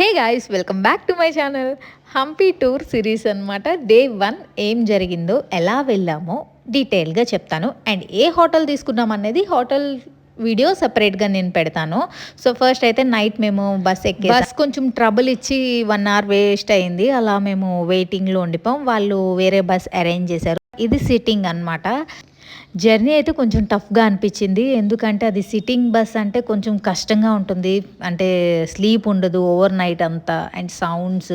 Hey guys, welcome back to my channel. Hampi tour series అనమాట. Day 1 ఏం జరిగిందో, ఎలా వెళ్ళామో డీటెయిల్గా చెప్తాను. అండ్ ఏ హోటల్ తీసుకున్నాం అనేది హోటల్ వీడియో సపరేట్గా నేను పెడతాను. సో ఫస్ట్ అయితే నైట్ మేము బస్ కొంచెం ట్రబుల్ ఇచ్చి 1 అవర్ వేస్ట్ అయింది. అలా మేము వెయిటింగ్లో ఉండిపోం. వాళ్ళు వేరే బస్ అరేంజ్ చేశారు. ఇది సిట్టింగ్ అనమాట. జర్నీ అయితే కొంచెం టఫ్గా అనిపించింది. ఎందుకంటే అది సిట్టింగ్ బస్ అంటే కొంచెం కష్టంగా ఉంటుంది. అంటే స్లీప్ ఉండదు ఓవర్ నైట్ అంతా. అండ్ సౌండ్స్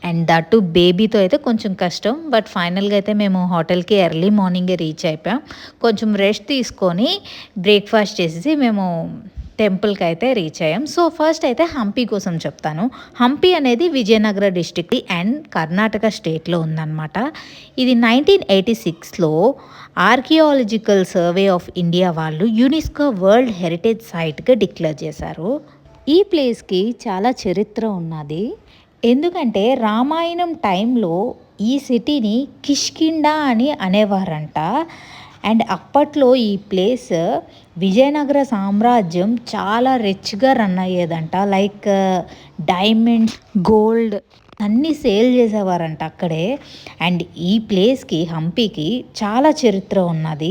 అండ్ దట్టు బేబీతో అయితే కొంచెం కష్టం. బట్ ఫైనల్గా అయితే మేము హోటల్కి ఎర్లీ మార్నింగే రీచ్ అయిపోయాం. కొంచెం రెస్ట్ తీసుకొని బ్రేక్ఫాస్ట్ చేసేసి మేము టెంపుల్కి అయితే రీచ్ అయ్యాం. సో ఫస్ట్ అయితే హంపి కోసం చెప్తాను. హంపి అనేది విజయనగర డిస్ట్రిక్ట్ అండ్ కర్ణాటక స్టేట్లో ఉందన్నమాట. ఇది 1986లో ఆర్కియాలజికల్ సర్వే ఆఫ్ ఇండియా వాళ్ళు యునెస్కో వరల్డ్ హెరిటేజ్ సైట్గా డిక్లేర్ చేశారు. ఈ ప్లేస్కి చాలా చరిత్ర ఉన్నది. ఎందుకంటే రామాయణం టైంలో ఈ సిటీని కిష్కిండా అని అనేవారంట. అండ్ అప్పట్లో ఈ ప్లేస్ విజయనగర సామ్రాజ్యం చాలా రిచ్గా రన్ అయ్యేదంట. లైక్ డైమండ్స్, గోల్డ్ అన్నీ సేల్ చేసేవారంట అక్కడే. అండ్ ఈ ప్లేస్కి, హంపీకి చాలా చరిత్ర ఉన్నది.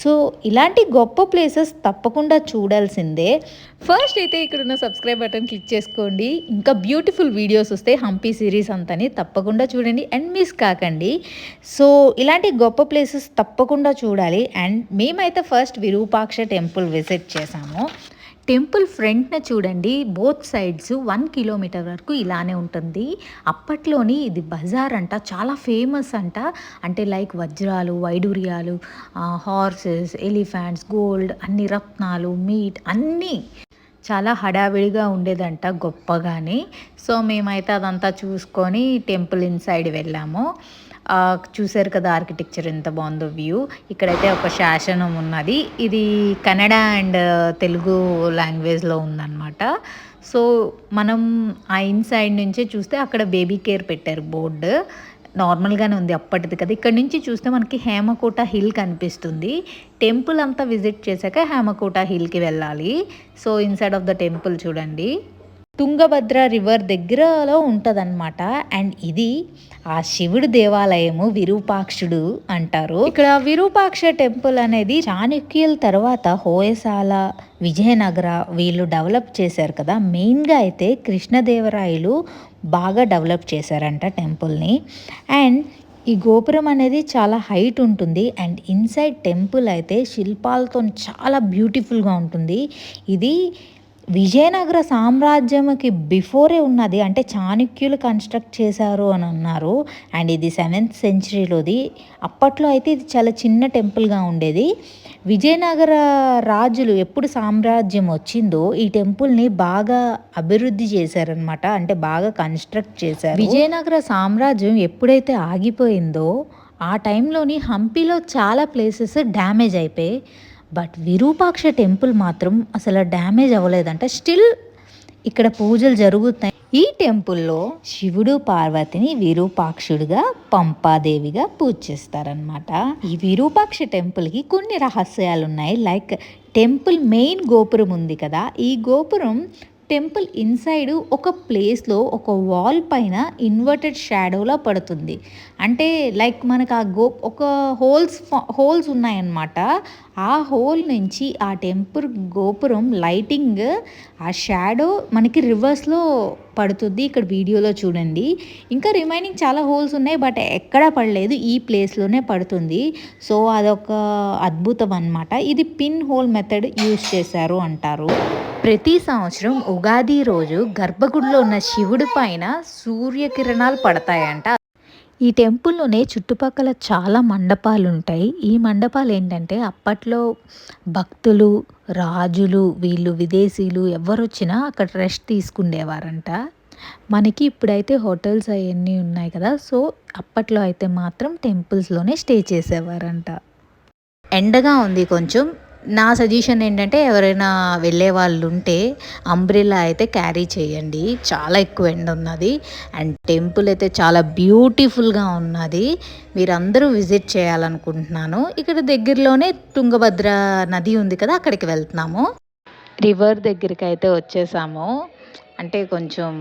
సో ఇలాంటి గొప్ప ప్లేసెస్ తప్పకుండా చూడాల్సిందే. ఫస్ట్ అయితే ఇక్కడున్న సబ్స్క్రైబ్ బటన్ క్లిక్ చేసుకోండి. ఇంకా బ్యూటిఫుల్ వీడియోస్ వస్తే హంపీ సిరీస్ అంతని తప్పకుండా చూడండి అండ్ మిస్ కాకండి. సో ఇలాంటి గొప్ప ప్లేసెస్ తప్పకుండా చూడాలి. అండ్ మేమైతే ఫస్ట్ విరూపాక్ష టెంపుల్ విజిట్ చేసాము. టెంపుల్ ఫ్రంట్న చూడండి, బోత్ సైడ్స్ 1 కిలోమీటర్ వరకు ఇలానే ఉంటుంది. అప్పట్లోని ఇది బజార్ అంట, చాలా ఫేమస్ అంట. అంటే లైక్ వజ్రాలు, వైడూర్యాలు, హార్సెస్, ఎలిఫెంట్స్, గోల్డ్, అన్ని రత్నాలు, మీట్ అన్నీ చాలా హడావిడిగా ఉండేదంట, గొప్పగానే. సో మేమైతే అదంతా చూసుకొని టెంపుల్ ఇన్సైడ్ వెళ్ళాము. చూసారు కదా ఆర్కిటెక్చర్ ఎంత బాగుందో వ్యూ. ఇక్కడైతే ఒక శాసనం ఉన్నది. ఇది కన్నడ అండ్ తెలుగు లాంగ్వేజ్లో ఉందన్నమాట. సో మనం ఆ ఇన్సైడ్ నుంచే చూస్తే అక్కడ బేబీ కేర్ పెట్టారు బోర్డు. నార్మల్గానే ఉంది అప్పటిది కదా. ఇక్కడ నుంచి చూస్తే మనకి హేమకోట హిల్ కనిపిస్తుంది. టెంపుల్ అంతా విజిట్ చేశాక హేమకోట హిల్కి వెళ్ళాలి. So inside of the temple చూడండి, తుంగభద్ర రివర్ దగ్గరలో ఉంటుందన్నమాట. అండ్ ఇది ఆ శివుడు దేవాలయము, విరూపాక్షుడు అంటారు. ఇక్కడ విరూపాక్ష టెంపుల్ అనేది చాణక్యుల తర్వాత హోయసాల, విజయనగర వీళ్ళు డెవలప్ చేశారు కదా. మెయిన్గా అయితే కృష్ణదేవరాయలు బాగా డెవలప్ చేశారంట టెంపుల్ని. అండ్ ఈ గోపురం అనేది చాలా హైట్ ఉంటుంది. అండ్ ఇన్సైడ్ టెంపుల్ అయితే శిల్పాలతో చాలా బ్యూటిఫుల్గా ఉంటుంది. ఇది విజయనగర సామ్రాజ్యంకి బిఫోరే ఉన్నది. అంటే చాణక్యులు కన్స్ట్రక్ట్ చేశారు అని అన్నారు. అండ్ ఇది 7th సెంచరీలోది. అప్పట్లో అయితే ఇది చాలా చిన్న టెంపుల్గా ఉండేది. విజయనగర రాజులు ఎప్పుడు సామ్రాజ్యం వచ్చిందో ఈ టెంపుల్ని బాగా అభివృద్ధి చేశారనమాట. అంటే బాగా కన్స్ట్రక్ట్ చేశారు. విజయనగర సామ్రాజ్యం ఎప్పుడైతే ఆగిపోయిందో ఆ టైంలోని హంపీలో చాలా ప్లేసెస్ డ్యామేజ్ అయిపోయాయి. బట్ విరూపాక్ష టెంపుల్ మాత్రం అసలు డ్యామేజ్ అవ్వలేదంట. స్టిల్ ఇక్కడ పూజలు జరుగుతాయి. ఈ టెంపుల్లో శివుడు పార్వతిని విరూపాక్షుడిగా, పంపాదేవిగా పూజ చేస్తారనమాట. ఈ విరూపాక్ష టెంపుల్కి కొన్ని రహస్యాలు ఉన్నాయి. లైక్ టెంపుల్ మెయిన్ గోపురం ఉంది కదా, ఈ గోపురం టెంపుల్ ఇన్సైడ్ ఒక ప్లేస్లో ఒక వాల్ పైన ఇన్వర్టెడ్ షాడోలా పడుతుంది. అంటే లైక్ మనకు ఒక హోల్స్ ఉన్నాయన్నమాట. ఆ హోల్ నుంచి ఆ టెంపుల్ గోపురం లైటింగ్, ఆ షాడో మనకి రివర్స్లో పడుతుంది. ఇక్కడ వీడియోలో చూడండి. ఇంకా రిమైనింగ్ చాలా హోల్స్ ఉన్నాయి, బట్ ఎక్కడా పడలేదు, ఈ ప్లేస్లోనే పడుతుంది. సో అదొక అద్భుతం అన్నమాట. ఇది పిన్ హోల్ మెథడ్ యూజ్ చేశారు అంటారు. ప్రతి సంవత్సరం ఉగాది రోజు గర్భగుడిలో ఉన్న శివుడి పైన సూర్యకిరణాలు పడతాయంట. ఈ టెంపుల్లోనే చుట్టుపక్కల చాలా మండపాలు ఉంటాయి. ఈ మండపాలు ఏంటంటే అప్పట్లో భక్తులు, రాజులు, వీళ్ళు విదేశీయులు ఎవరు వచ్చినా అక్కడ రెస్ట్ తీసుకుండేవారంట. మనకి ఇప్పుడైతే హోటల్స్ అవన్నీ ఉన్నాయి కదా. సో అప్పట్లో అయితే మాత్రం టెంపుల్స్లోనే స్టే చేసేవారంట. ఎండగా ఉంది కొంచెం. నా సజెషన్ ఏంటంటే ఎవరైనా వెళ్ళే వాళ్ళు ఉంటే అంబ్రెల్లా అయితే క్యారీ చేయండి. చాలా ఎక్కువ ఎండ ఉన్నది. అండ్ టెంపుల్ అయితే చాలా బ్యూటిఫుల్గా ఉన్నది. మీరందరూ విజిట్ చేయాలనుకుంటున్నాను. ఇక్కడ దగ్గరలోనే తుంగభద్ర నది ఉంది కదా, అక్కడికి వెళ్తున్నాము. రివర్ దగ్గరికి అయితే వచ్చేసాము. అంటే కొంచెం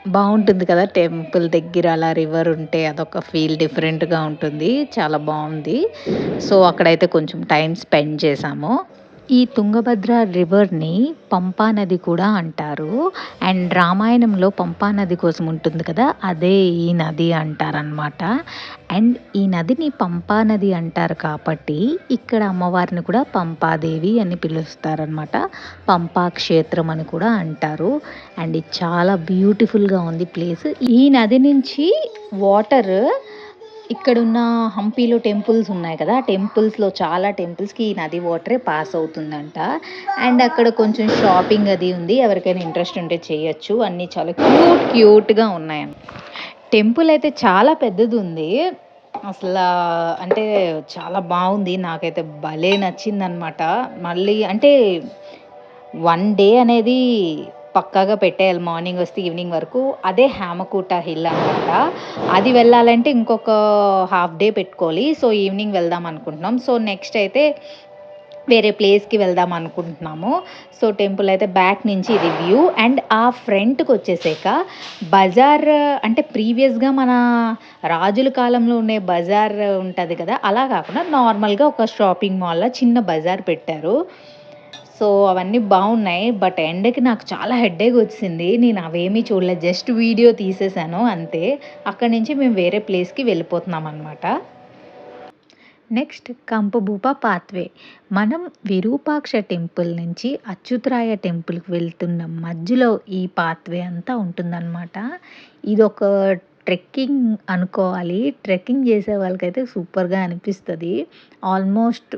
బాగుంటుంది కదా, టెంపుల్ దగ్గర అలా రివర్ ఉంటే అదొక ఫీల్ డిఫరెంట్గా ఉంటుంది, చాలా బాగుంది. సో అక్కడైతే కొంచెం టైం స్పెండ్ చేసాము. ఈ తుంగభద్ర రివర్‌ని పంపా నది కూడా అంటారు. అండ్ రామాయణంలో పంపా నది కోసం ఉంటుంది కదా, అదే ఈ నది అంటారనమాట. అండ్ ఈ నదిని పంపా నది అంటారు కాబట్టి ఇక్కడ అమ్మవారిని కూడా పంపాదేవి అని పిలుస్తారనమాట. పంపా క్షేత్రం అని కూడా అంటారు. అండ్ ఇది చాలా బ్యూటిఫుల్‌గా ఉంది ప్లేస్. ఈ నది నుంచి వాటర్ ఇక్కడున్న హంపీలో టెంపుల్స్ ఉన్నాయి కదా, ఆ టెంపుల్స్‌లో చాలా టెంపుల్స్‌కి ఈ నది వాటరే పాస్ అవుతుందంట. అండ్ అక్కడ కొంచెం షాపింగ్ అది ఉంది. ఎవరికైనా ఇంట్రెస్ట్ ఉంటే చేయొచ్చు. అన్నీ చాలా క్యూట్‌గా ఉన్నాయండి. టెంపుల్ అయితే చాలా పెద్దదుంది. అసలా అంటే చాలా బావుంది. నాకైతే భలే నచ్చిందనమాట. మళ్ళీ అంటే 1 డే అనేది పక్కాగా పెట్టేయాలి. మార్నింగ్ వస్తే ఈవినింగ్ వరకు. అదే హేమకూట హిల్ అనమాట. అది వెళ్ళాలంటే ఇంకొక హాఫ్ డే పెట్టుకోవాలి. సో, ఈవినింగ్ వెళ్దాం అనుకుంటున్నాం. సో, నెక్స్ట్ అయితే వేరే ప్లేస్‌కి వెళ్దాం అనుకుంటున్నాము. సో, టెంపుల్ అయితే బ్యాక్ నుంచి ఇది వ్యూ. అండ్ ఆ ఫ్రంట్‌కొచ్చేసాక బజార్, అంటే ప్రీవియస్‌గా మన రాజుల కాలంలో ఉండే బజార్ ఉంటది కదా, అలా కాకుండా నార్మల్‌గా ఒక షాపింగ్ మాల్‌లా చిన్న బజార్ పెట్టారు. సో, అవన్నీ బావున్నాయి. బట్ ఎండకి నాకు చాలా హెడ్‌ఏక్ వచ్చింది. నేను అవేమీ చూడలేదు. జస్ట్ వీడియో తీసేసాను అంతే. అక్కడి నుంచి మేము వేరే ప్లేస్‌కి వెళ్ళిపోతున్నామనమాట. Next కంపభూప pathway. మనం విరూపాక్ష టెంపుల్ నుంచి అచ్యుతరాయ టెంపుల్‌కి వెళ్తున్న మధ్యలో ఈ పాత్వే అంతా ఉంటుందనమాట. ఇదొక ట్రెక్కింగ్ అనుకోవాలి. ట్రెక్కింగ్ చేసే వాళ్ళకైతే సూపర్‌గా అనిపిస్తది. ఆల్మోస్ట్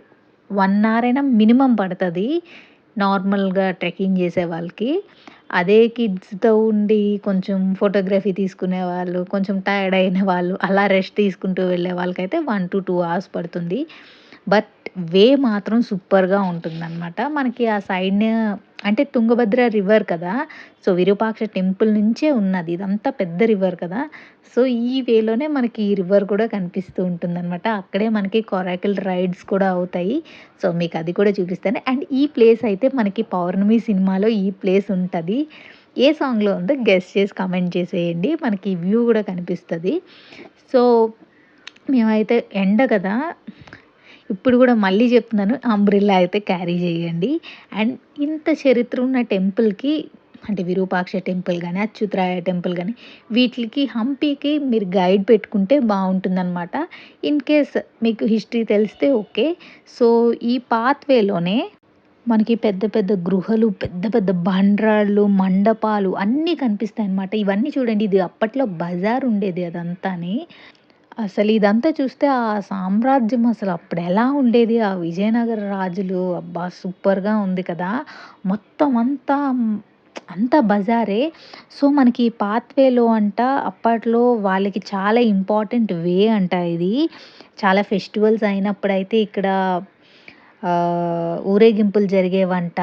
1 అవర్ అయినా మినిమమ్ పడతది నార్మల్‌గా ట్రెక్కింగ్ చేసే వాళ్ళకి. అదే కిడ్స్‌తో ఉండి కొంచెం ఫోటోగ్రఫీ తీసుకునేవాళ్ళు, కొంచెం టైర్డ్ అయిన వాళ్ళు, అలా రెస్ట్ తీసుకుంటూ వెళ్ళే వాళ్ళకైతే 1-2 అవర్స్ పడుతుంది. బట్ వే మాత్రం సూపర్‌గా ఉంటుందనమాట. మనకి ఆ సైడ్‌న అంటే తుంగభద్ర రివర్ కదా, సో విరూపాక్ష టెంపుల్ నుంచే ఉన్నది. ఇదంతా పెద్ద రివర్ కదా, సో ఈ వేలోనే మనకి ఈ రివర్ కూడా కనిపిస్తూ ఉంటుందనమాట. అక్కడే మనకి కొరాకిల్ రైడ్స్ కూడా అవుతాయి. సో మీకు అది కూడా చూపిస్తాను. అండ్ ఈ ప్లేస్ అయితే మనకి 'పౌర్ణమి' సినిమాలో ఈ ప్లేస్ ఉంటది. ఏ సాంగ్‌లో ఉందో గెస్ చేసి కామెంట్ చేసేయండి. మనకి వ్యూ కూడా కనిపిస్తది. సో మేమైతే ఎండ కదా, ఇప్పుడు కూడా మళ్ళీ చెప్తున్నాను, అంబ్రెల్లా అయితే క్యారీ చేయండి. అండ్ ఇంత చరిత్ర ఉన్న టెంపుల్‌కి, అంటే విరూపాక్ష టెంపుల్ గాని, అచ్యుతరాయ టెంపుల్ గాని, వీటిలికి హంపీకి మీరు గైడ్ పెట్టుకుంటే బావుంటుందనమాట. ఇన్‌కేస్ మీకు హిస్టరీ తెలిస్తే ఓకే. సో, ఈ పాత్‌వేలోనే మనకి పెద్ద పెద్ద గృహలు, పెద్ద పెద్ద బండరాళ్ళు, మండపాలు అన్నీ కనిపిస్తాయన్నమాట. ఇవన్నీ చూడండి, ఇది అప్పట్లో బజార్ ఉండేది అదంతాని. అసలు ఇదంతా చూస్తే ఆ సామ్రాజ్యం అసలు అప్పుడెలా ఉండేది, ఆ విజయనగర రాజులు, అబ్బా! సూపర్‌గా ఉంది కదా! మొత్తం అంతా అంతా బజారే. సో, మనకి పాత్‌వేలో అంట అప్పట్లో వాళ్ళకి చాలా ఇంపార్టెంట్ వే అంట ఇది. చాలా ఫెస్టివల్స్ అయినప్పుడైతే ఇక్కడ ఊరేగింపులు జరిగేవంట.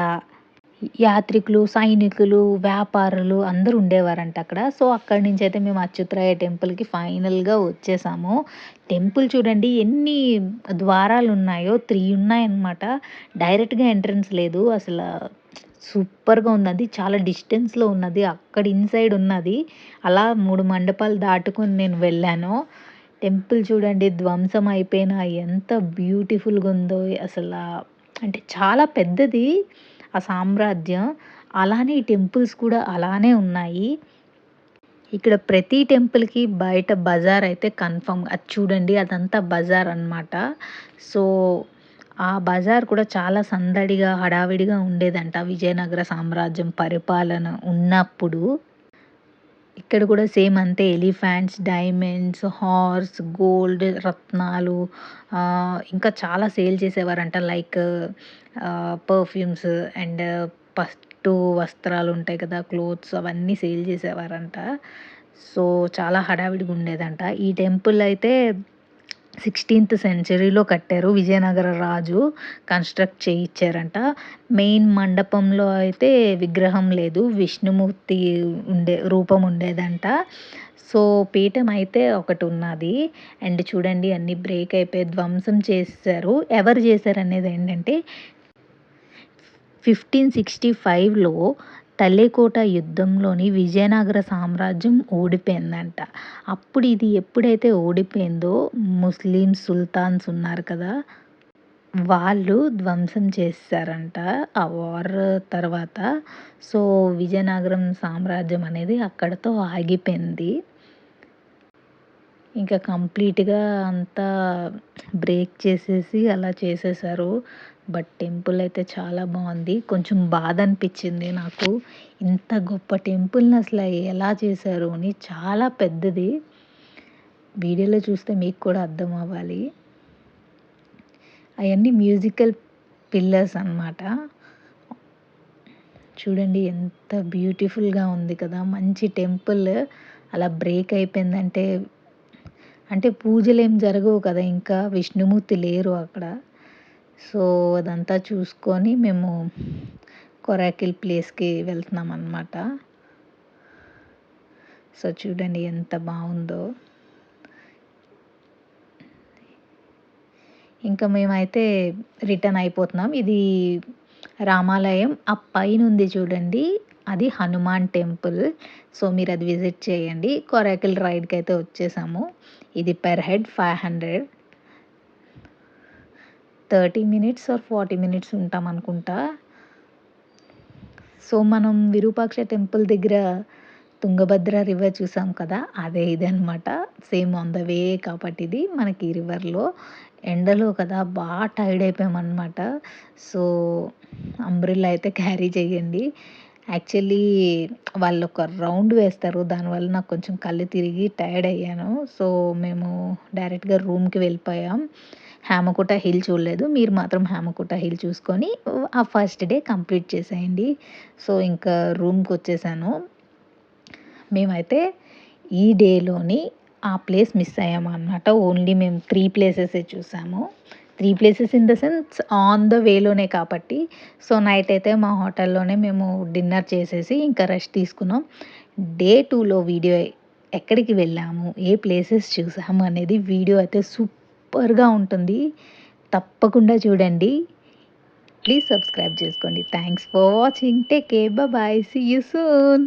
యాత్రికులు, సైనికులు, వ్యాపారులు అందరూ ఉండేవారంట అక్కడ. సో, అక్కడి నుంచయితే మేము అచ్యుతరాయ టెంపుల్‌కి ఫైనల్‌గా వచ్చేసాము. టెంపుల్ చూడండి ఎన్ని ద్వారాలున్నాయో, 3 ఉన్నాయన్నమాట. డైరెక్ట్‌గా ఎంట్రన్స్ లేదు. సూపర్‌గా ఉందది. చాలా డిస్టెన్స్‌లో ఉన్నది. అక్కడ ఇన్‌సైడ్ ఉన్నది. అలా 3 మండపాలు దాటుకొని నేను వెళ్ళాను. టెంపుల్ చూడండి ధ్వంసం అయిపోయినా ఎంత బ్యూటిఫుల్‌గుందో అసలా. అంటే చాలా పెద్దది ఆ సామ్రాజ్యం. అలానే ఈ టెంపుల్స్ కూడా అలానే ఉన్నాయి. ఇక్కడ ప్రతి టెంపుల్‌కి బయట బజార్ అయితే కన్ఫర్మ్. అది చూడండి అదంతా బజార్ అన్నమాట. సో, ఆ బజార్ కూడా చాలా సందడిగా, హడావిడిగా ఉండేదంట విజయనగర సామ్రాజ్యం పరిపాలన ఉన్నప్పుడు. ఇక్కడ కూడా సేమ్ అంతే, ఎలిఫాంట్స్, డైమండ్స్, హార్స్, గోల్డ్, రత్నాలు, ఇంకా చాలా సేల్ చేసేవారంట. లైక్ పర్ఫ్యూమ్స్ అండ్ పట్టు వస్త్రాలు ఉంటాయి కదా, క్లోత్స్ అవన్నీ సేల్ చేసేవారంట. సో, చాలా హడావిడిగా ఉండేదంట. ఈ టెంపుల్ అయితే 16థ్ సెంచరీలో కట్టారు. విజయనగర రాజు కన్‌స్ట్రక్ట్ చేయిచ్చారంట. మెయిన్ మండపంలో అయితే విగ్రహం లేదు. విష్ణుమూర్తి రూపం ఉండేదంట. సో, పీఠం అయితే ఒకటున్నది. అండ్ చూడండి అన్నీ బ్రేక్ అయిపోయి ధ్వంసం చేసేసారు. ఎవరు చేశారనేది ఏంటంటే 1565లో తల్లికోట యుద్ధంలోని విజయనగర సామ్రాజ్యం ఓడిపోయిందంట. అప్పుడు ఇది ఎప్పుడైతే ఓడిపోయిందో ముస్లిం సుల్తాన్స్ ఉన్నారు కదా! వాళ్ళు ధ్వంసం చేసేసారంట ఆ వార్ తర్వాత. సో, విజయనగరం సామ్రాజ్యం అనేది అక్కడితో ఆగిపోయింది. ఇంకా కంప్లీట్‌గా అంతా బ్రేక్ చేసేసి అలా చేసేసారు. బట్ టెంపుల్ అయితే చాలా బావుంది. కొంచెం బాధ అనిపిచ్చింది నాకు. ఇంత గొప్ప టెంపుల్‌ని అసల ఎలా చేశారు అని. చాలా పెద్దది. వీడియోలో చూస్తే మీకు కూడా అర్థం అవ్వాలి. అయన్నీ మ్యూజికల్ పిల్లర్స్ అన్నమాట. చూడండి ఎంత బ్యూటిఫుల్‌గా ఉంది కదా! మంచి టెంపుల్ అలా బ్రేక్ అయిపోయిందంటే, అంటే పూజలేం జరగవు కదా! ఇంకా విష్ణుమూర్తి లేరు అక్కడ. సో, అదంతా చూసుకొని మేము కొరాకిల్ ప్లేస్‌కి వెళ్తున్నామనమాట. సో, చూడండి ఎంత బావుందో. ఇంకా మేమైతే రిటర్న్ అయిపోతున్నాం. ఇది రామాలయం. ఆ పైనుంది చూడండి. అది హనుమాన్ టెంపుల్. సో, మీరది విజిట్ చేయండి. కొరాకిల్ రైడ్‌కైతే వచ్చేసాము. ఇది per head 500. 30 minutes or 40 minutes ఉంటామనుకుంటా. సో, మనం విరూపాక్ష టెంపుల్ దగ్గర తుంగభద్ర రివర్ చూసాం కదా! అదే ఇదనమాట. సేమ్ ఆన్ ద వే కాబట్టి ఇది మనకి రివర్‌లో. ఎండలో కదా టైర్డ్ అయిపోయామనమాట. సో, అంబ్రెల్లా అయితే క్యారీ చేయండి. యాక్చువల్లీ వాళ్ళొక రౌండ్ వేస్తారు. దానివల్ల నాకు కొంచెం కళ్ళు తిరిగి టైర్డ్ అయ్యాను. సో, మేము డైరెక్ట్‌గా రూమ్‌కి వెళ్ళిపోయాం. హేమకుట హిల్ చూడలేదు. మీరు మాత్రం హేమకుట హిల్ చూసుకొని ఆ ఫస్ట్ డే కంప్లీట్ చేసేయండి. సో, ఇంకా రూమ్‌కొచ్చేసాను. మేమైతే ఈ డేలోని ఆ ప్లేస్ మిస్ అయ్యామన్నమాట. ఓన్లీ మేము 3 ప్లేసెసే చూసాము. 3 places in the sense on the వేలోనే కాబట్టి. సో, నైట్ అయితే మా హోటల్‌లోనే మేము డిన్నర్ చేసేసి ఇంకా రెస్ట్ తీసుకున్నాం. డే 2లో వీడియో ఎక్కడికి వెళ్ళాము, ఏ ప్లేసెస్ చూసాము అనేది వీడియో అయితే సూపర్‌గా ఉంటుంది. తప్పకుండా చూడండి. ప్లీజ్ సబ్స్క్రైబ్ చేసుకోండి. Thanks for watching. Take care. Bye bye. See you soon.